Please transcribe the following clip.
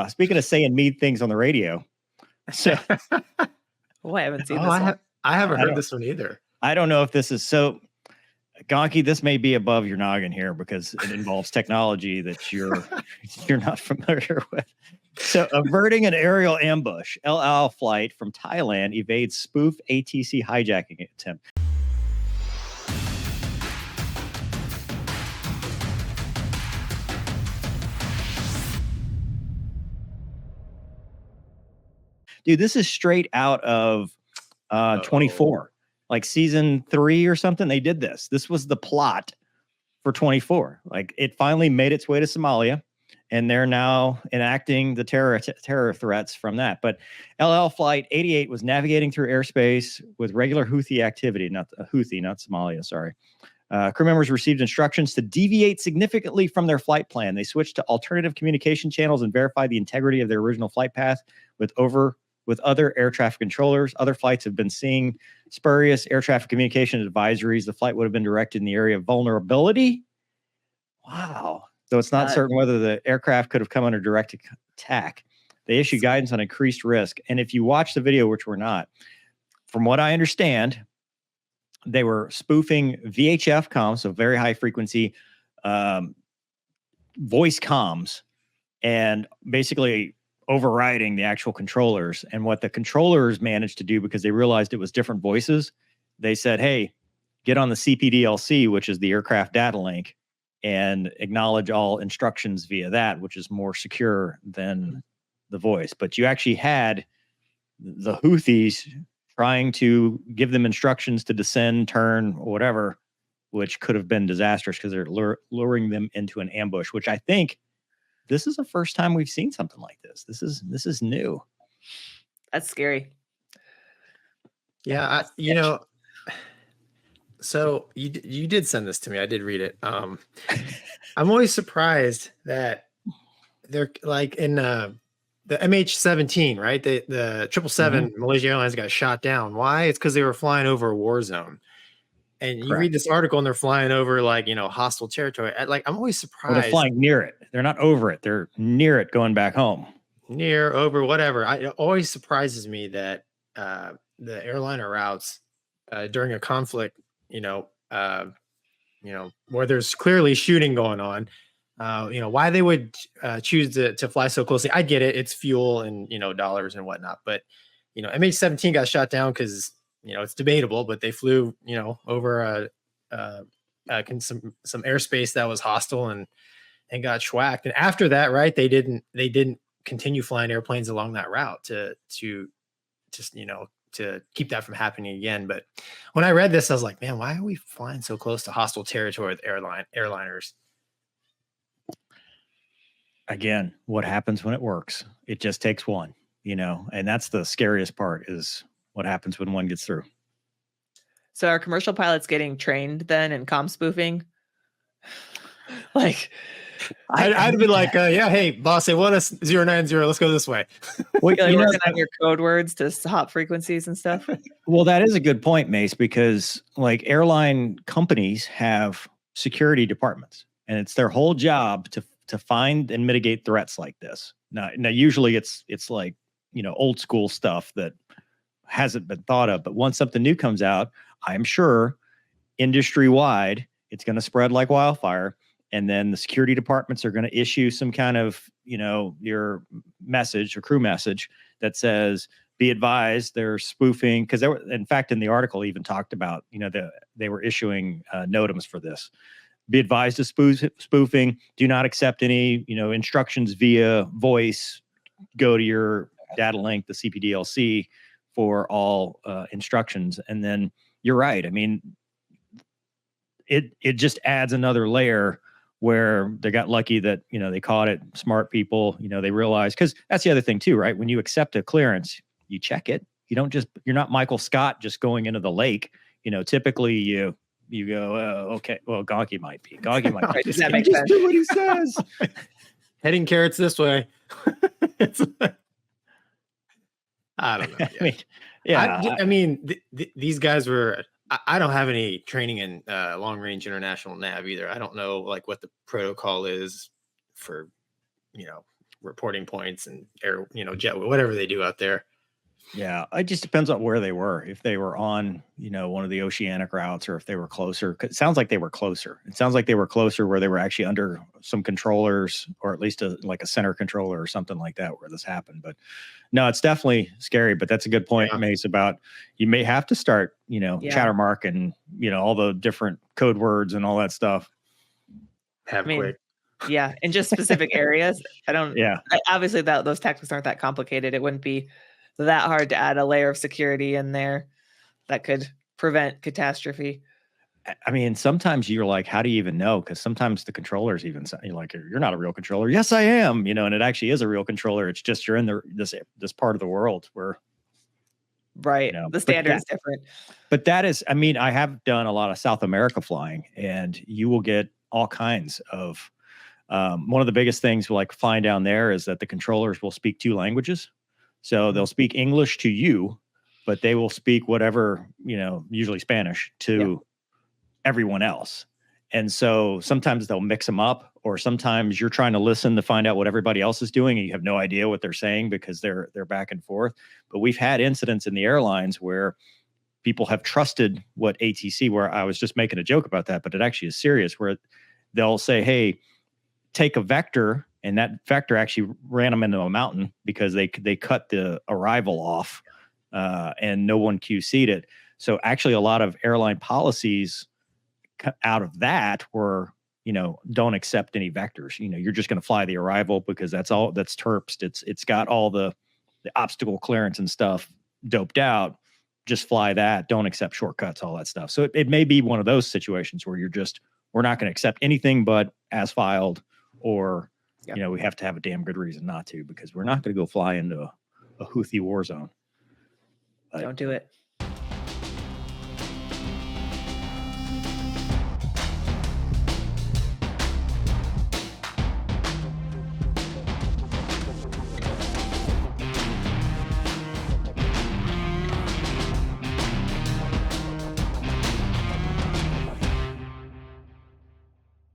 Speaking of saying mean things on the radio, so Oh, I haven't seen Oh, this one. I haven't I heard don't- this one either. I don't know if this is so. Gonky, this may be above your noggin here because it involves technology that you're not familiar with. So, averting an aerial ambush, El Al flight from Thailand evades spoof ATC hijacking attempt. Dude, this is straight out of 24, like season 3 or something. They did this. This was the plot for 24. Like it finally made its way to Somalia, and they're now enacting the terror threats from that. But LL Flight 88 was navigating through airspace with regular Houthi activity, not Somalia, sorry. Crew members received instructions to deviate significantly from their flight plan. They switched to alternative communication channels and verified the integrity of their original flight path with other air traffic controllers. Other flights have been seeing spurious air traffic communication advisories. The flight would have been directed in the area of vulnerability. Wow. Though it's not certain whether the aircraft could have come under direct attack. They issued guidance on increased risk. And if you watch the video, which we're not, from what I understand, they were spoofing VHF comms, so very high frequency voice comms, and basically overriding the actual controllers. And what the controllers managed to do, because they realized it was different voices, they said, hey, get on the CPDLC, which is the aircraft data link, and acknowledge all instructions via that, which is more secure than the voice. But you actually had the Houthis trying to give them instructions to descend, turn, or whatever, which could have been disastrous because they're luring them into an ambush, which I think this is the first time we've seen something like this. This is new. That's scary. Yeah, so you did send this to me. I did read it. I'm always surprised that they're like in the MH17, right? The 777 Malaysia Airlines got shot down. Why? It's because they were flying over a war zone. And you read this article and they're flying over hostile territory. I'm always surprised. Well, they're flying near it. They're not over it. They're near it going back home. Near, over, whatever. It always surprises me that the airliner routes during a conflict, where there's clearly shooting going on, why they would choose to fly so closely. I get it. It's fuel and, dollars and whatnot. But, MH17 got shot down because, it's debatable, but they flew, over some airspace that was hostile and got schwacked. And after that, right, they didn't continue flying airplanes along that route to keep that from happening again. But when I read this, I was like, man, why are we flying so close to hostile territory with airliners? Again, what happens when it works? It just takes one, and that's the scariest part, is what happens when one gets through. So are commercial pilots getting trained then in comm spoofing? Like, I'd be like, yeah, hey, boss, they want us 090. Let's go this way. Well, working on your code words to hop frequencies and stuff. Well, that is a good point, Mace, because like airline companies have security departments, and it's their whole job to find and mitigate threats like this. Now usually it's like, old school stuff that hasn't been thought of, but once something new comes out, I'm sure industry wide, it's going to spread like wildfire. And then the security departments are going to issue some kind of, your message or crew message that says, be advised, they're spoofing. Because in fact, in the article even talked about, they were issuing NOTAMs for this. Be advised of spoofing. Do not accept any, instructions via voice. Go to your data link, the CPDLC, for all instructions. And then you're right. I mean, it just adds another layer where they got lucky that, they caught it. Smart people, they realize, because that's the other thing too, right? When you accept a clearance, you check it. You're not Michael Scott just going into the lake. Typically you go, okay, well, Gonky might be. Does that make sense? Do what he says. Heading carrots this way. I don't know. Yeah. I mean, these guys were. I don't have any training in long range international nav either. I don't know what the protocol is for, reporting points and air, jet, whatever they do out there. Yeah, it just depends on where they were. If they were on, one of the oceanic routes, or if they were closer. 'Cause it sounds like they were closer. It sounds like they were closer where they were actually under some controllers, or at least like a center controller or something like that, where this happened. But no, it's definitely scary. But that's a good point, Mace, about you may have to start, Chattermark and all the different code words and all that stuff. Quick. Yeah, in just specific areas. Obviously those tactics aren't that complicated. It wouldn't be that hard to add a layer of security in there that could prevent catastrophe. I mean, sometimes you're like, how do you even know? Because sometimes the controllers even say, you're like, you're not a real controller. Yes, I am. And it actually is a real controller. It's just you're in this part of the world where, the standard is different. But that is, I have done a lot of South America flying, and you will get all kinds of. One of the biggest things like flying down there is that the controllers will speak 2 languages. So they'll speak English to you, but they will speak whatever, usually Spanish to everyone else. And so sometimes they'll mix them up, or sometimes you're trying to listen to find out what everybody else is doing, and you have no idea what they're saying because they're back and forth. But we've had incidents in the airlines where people have trusted what ATC, where I was just making a joke about that, but it actually is serious, where they'll say, hey, take a vector, and that vector actually ran them into a mountain because they cut the arrival off, and no one QC'd it. So actually a lot of airline policies out of that were, don't accept any vectors. You're just going to fly the arrival because that's terped. It's got all the obstacle clearance and stuff doped out. Just fly that. Don't accept shortcuts, all that stuff. So it may be one of those situations where we're not going to accept anything but as filed, or we have to have a damn good reason not to, because we're not going to go fly into a Houthi war zone. Don't do it.